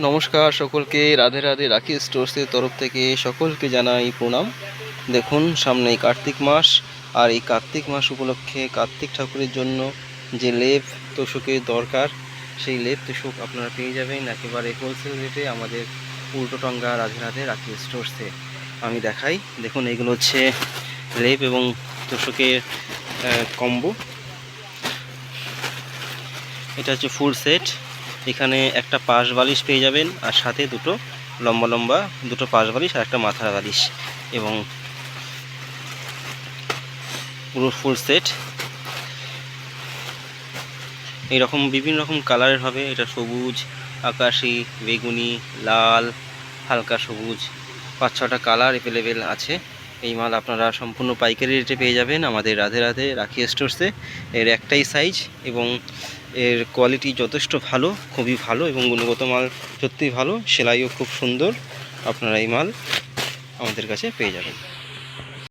নমস্কার সকলকে, রাধে রাধে। রাখি স্টোর্সের তরফ থেকে সকলকে জানাই প্রণাম। দেখুন, সামনেই কার্তিক মাস, আর এই কার্তিক মাস উপলক্ষে কার্তিক ঠাকুরের জন্য যে লেপ তোষকের দরকার, সেই লেপ তোষক আপনারা পেয়ে যাবেন একেবারে হোলসেল রেটে আমাদের উল্টোটাঙ্গা রাধে রাধে রাখি স্টোর্সে। আমি দেখাই, দেখুন এগুলো হচ্ছে লেপ এবং তোষকের কম্বো। এটা হচ্ছে ফুল সেট। এখানে একটা পাশ বালিশ পেয়ে যাবেন, আর সাথে দুটো লম্বা লম্বা দুটো পাশ বালিশ আর একটা মাথার বালিশ, এবং পুরো ফুল সেট। এইরকম বিভিন্ন রকম কালারের হবে। এটা সবুজ, আকাশি, বেগুনি, লাল, হালকা সবুজ, 5-6টা কালার অ্যাভেলেবেল আছে। এই মাল আপনারা সম্পূর্ণ পাইকারি রেটে পেয়ে যাবেন আমাদের রাধে রাধে রাখি স্টোর্সে। এর একটাই সাইজ এবং এর কোয়ালিটি যথেষ্ট ভালো, খুবই ভালো, এবং গুণগত মাল সত্যিই ভালো, সেলাইও খুব সুন্দর। আপনারা এই মাল আমাদের কাছে পেয়ে যাবেন।